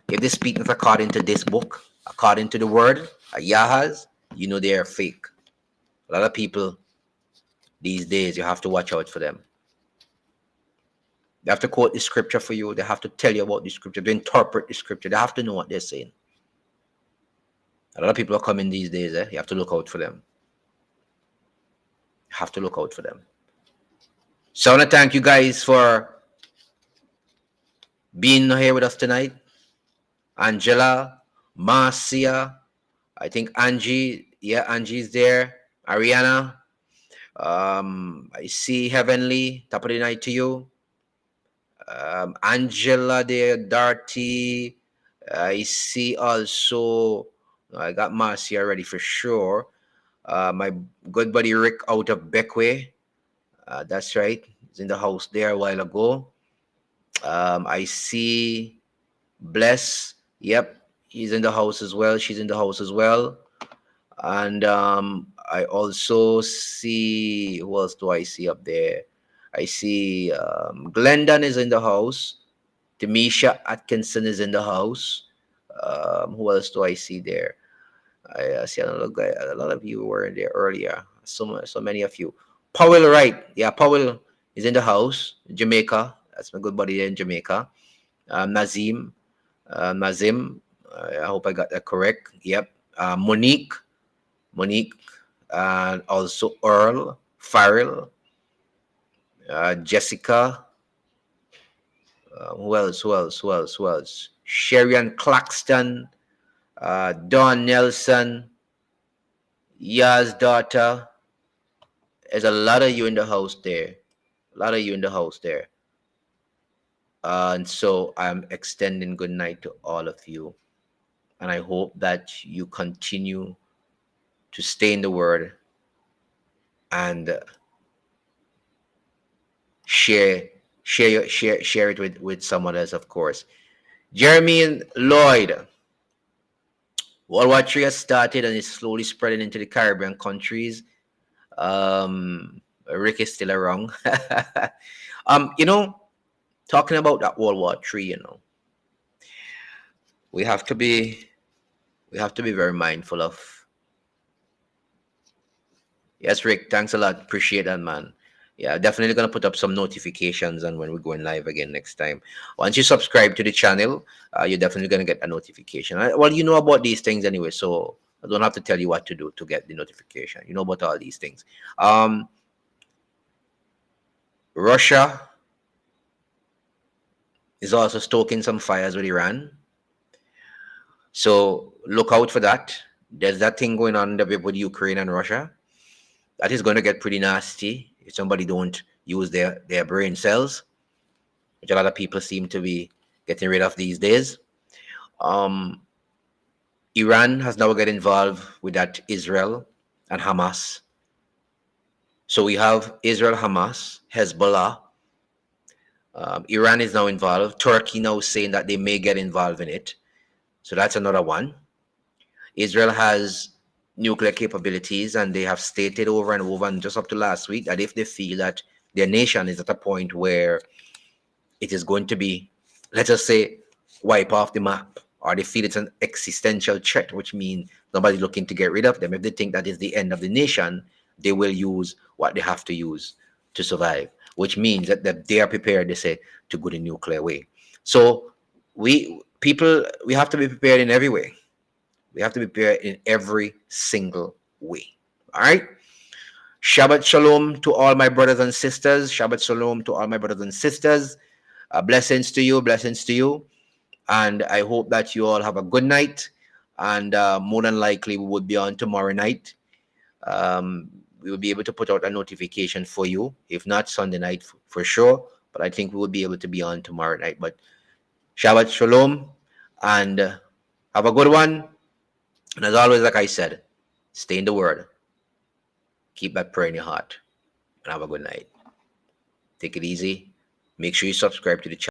Speaker 2: If they speak not according to this book, according to the word, Yahaz, you know they are fake. A lot of people these days, you have to watch out for them. They have to quote the scripture for you. They have to tell you about the scripture, to interpret the scripture. They have to know what they're saying. A lot of people are coming these days. You have to look out for them. You have to look out for them. So I want to thank you guys for being here with us tonight. Angela, Marcia, I think Angie. Yeah, Angie's there. Ariana. I see Heavenly. Top of the night to you. Angela there, Darty. I see also, I got Marcia already for sure. My good buddy Rick out of Beckway. That's right. He's in the house there a while ago. I see Bless. Yep. He's in the house as well. She's in the house as well. And I also see, who else do I see up there? I see Glendon is in the house. Demisha Atkinson is in the house. Who else do I see there? I see another guy. A lot of you were in there earlier. So many of you. Powell, right? Yeah, Powell is in the house. Jamaica. That's my good buddy in Jamaica. Nazim. Nazim. I hope I got that correct. Yep. Monique, and also Earl Farrell, Jessica. Who else? Sherian Claxton, Dawn Nelson, Ya's daughter. There's a lot of you in the house there. And so I'm extending good night to all of you. And I hope that you continue to stay in the word and share it with someone else, of course. Jeremy and Lloyd. World War III has started and is slowly spreading into the Caribbean countries. Rick is still around. Talking about that World War III, we have to be very mindful of. Yes, Rick, thanks a lot. Appreciate that, man. Yeah, definitely going to put up some notifications and when we're going live again next time. Once you subscribe to the channel, you're definitely going to get a notification. Well, you know about these things anyway, so I don't have to tell you what to do to get the notification. You know about all these things. Russia is also stoking some fires with Iran. So look out for that. There's that thing going on with Ukraine and Russia. That is going to get pretty nasty if somebody don't use their brain cells, which a lot of people seem to be getting rid of these days. Iran has now got involved with that Israel and Hamas. So we have Israel, Hamas, Hezbollah. Iran is now involved. Turkey now saying that they may get involved in it. So that's another one. Israel has nuclear capabilities, and they have stated over and over, and just up to last week, that if they feel that their nation is at a point where it is going to be, let us say, wipe off the map, or they feel it's an existential threat, which means nobody's looking to get rid of them. If they think that is the end of the nation, they will use what they have to use to survive, which means that they are prepared, they say, to go the nuclear way. So we have to be prepared in every way. We have to be prepared in every single way. All right? Shabbat Shalom to all my brothers and sisters. Shabbat Shalom to all my brothers and sisters. Blessings to you. And I hope that you all have a good night. And more than likely, we would be on tomorrow night. We will be able to put out a notification for you. If not Sunday night for sure, but I think we will be able to be on tomorrow night. But Shabbat Shalom, and have a good one. And as always, like I said, stay in the Word. Keep that prayer in your heart, and have a good night. Take it easy. Make sure you subscribe to the channel.